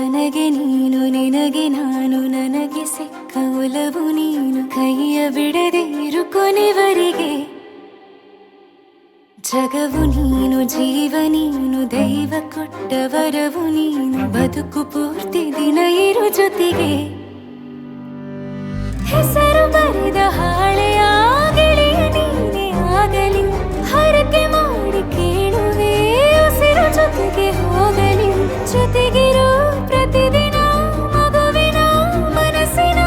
ನನಗೆ ನೀನು ನಿನಗೆ ನಾನು ನನಗೆ ಸಿಕ್ಕ ಒಲವು ನೀನು ಕೈಯ ಬಿಡದೆ ಇರು ಕೊನೆವರೆಗೆ ಜಗವು ನೀನು ಜೀವ ನೀನು ದೈವ ಕೊಟ್ಟ ವರವು ನೀನು ಬದುಕು ಪೂರ್ತಿ ದಿನ ಇರು ಜೊತೆಗೆ ಹೆಸರು ಬರೆದ ಹಾಳೆಯ ಗೆಳೆಯ ನೀನೇ ಆಗಲಿ ಹರಕೆ ಮಾಡಿ ಕೇಳುವೆ ಉಸಿರು ಜೊತೆಗೆ ಹೋಗಲಿ ಜೊತೆಗಿರೋ ಪ್ರತಿದಿನ ಮಗುವಿನ ಮನಸ್ಸಿನ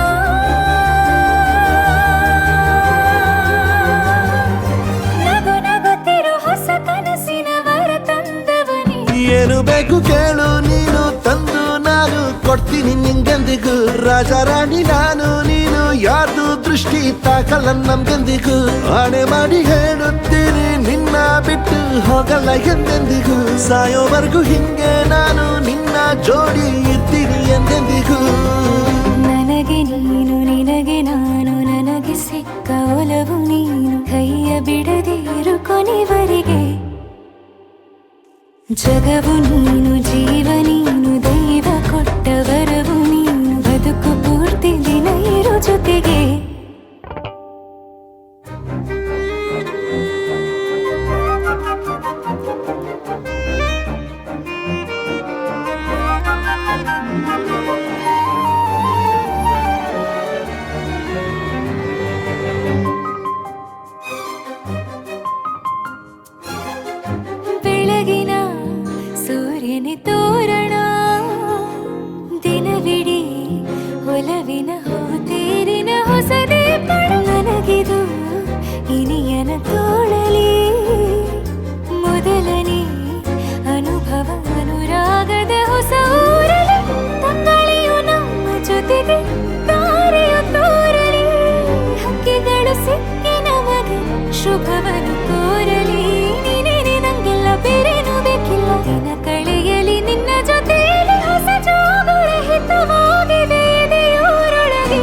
ನಗು ನಗುತ್ತಿರೋ ಹೊಸ ಕನಸಿನ ವರ ತಂದವನೇ ಏನು ಬೇಕು ಕೇಳು ನೀನು ತಂದು ನಾನು ಕೊಡ್ತೀನಿ ನಿಂಗೆಂದಿಗೂ ರಾಜ ರಾಣಿ ನಾನು ನೀನು ಯಾರ್ದು ದೃಷ್ಟಿ ತಾಕಲ್ಲ ನಮ್ಗೆಂದಿಗೂ ಆಣೆ ಮಾಡಿ ಹೇಳುತ್ತೀನಿ ನಿನ್ನ ಬಿಟ್ಟು ಹೋಗಲ್ಲ ಎಂದೆಂದಿಗೂ ಸಾಯೋವರೆಗೂ ಹಿಂಗೆ ನಾನು ನಿನ್ನ ಜೋಡಿ ಇರ್ತೀನಿ ಎಂದೆಂದಿಗೂ ನನಗೆ ನೀನು ನಿನಗೆ ನಾನು ನನಗೆ ಸಿಕ್ಕ ಒಲವು ನೀನು ಕೈಯ ಬಿಡದೆ ಇರು ಕೊನೆವರೆಗೆ ಜಗವು ನೀನು ಜೀವ ನೀನು ದೈವ ಕೊಟ್ಟ ವರವು ನೀನು ಬದುಕು ಪೂರ್ತಿ ದಿನ ಇರು ಜೊತೆಗೆ ಬೆಳಗಿನ ಸೂರ್ಯನ ತೋರಣ ದಿನವಿಡೀ ಒಲವಿನ ಹೋತೇರಿನ ಹೊಸದೇ ಪಡ ನನಗಿದು ಇನಿಯನ ತೋಳಲಿ ಮೊದಲನೇ ಅನುಭವ ಅನುರಾಗದ ಹೊಸ ಊರಲಿ ತಂಗಳಿಯು ನಮ್ಮ ಜೊತೆಗೆ ತಾರೆಯು ತೋರಲಿ ಹಕ್ಕಿಗಳು ಸಿಕ್ಕಿ ನಮಗೆ ಶುಭವನ್ನು ಕೋರಲಿ ಬೇರೇನು ಬೇಕಿಲ್ಲ ದಿನ ಕಳೆಯಲಿ ನಿನ್ನ ಜೊತೆಯಲ್ಲಿ ಹೊಸ ಜೋಗುಳ ಹಿತವಾಗಿದೆ ದೇವರೊಳಗೆ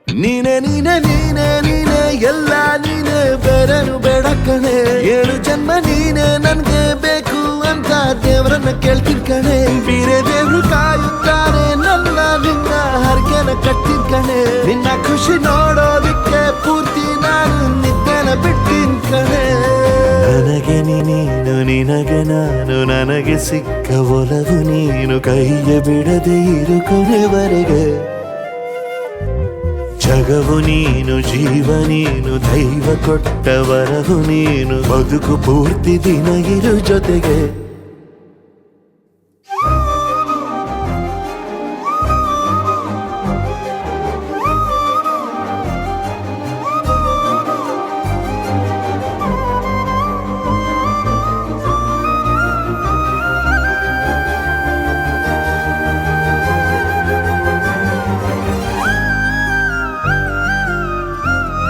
ನೀನೆ ನೀನೆ ನೀನೆ ನೀನೆ ಎಲ್ಲ ನೀನೆ ಬೇರೆನು ಬೇಡ ಕಣೆ 7 ಜನ್ಮ ನೀನೆ ನನ್ಗೆ ಬೇಕು ಅಂತ ದೇವರನ್ನ ಕೇಳ್ತೀನಿ ಕಣೆ ಬೇರೆ ದೇವ್ರು ಕಾಯುತ್ತಾರೆ ನನ್ನ ನಿನ್ನ ಹರ್ಗೆನ ಕಟ್ತೀನಿ ಕಣೆ ನಿನ್ನ ಖುಷಿ ನೋಡೋದಿಕ್ಕೆ ಪೂರ್ತಿ ನಾನು ನಿದ್ದೆನ ಬಿಟ್ಟಿನ್ ಕಣೆ ನನಗೆ ನೀನು ನಿನಗೆ ನಾನು ನನಗೆ ಸಿಕ್ಕ ಒಲವು ನೀನು ಕೈಯ ಬಿಡದೆ ಇರು ಕೊನೆವರೆಗೆ ಜಗವು ನೀನು ಜೀವ ನೀನು ದೈವ ಕೊಟ್ಟ ವರವು ನೀನು ಬದುಕು ಪೂರ್ತಿ ದಿನ ಇರು ಜೊತೆಗೆ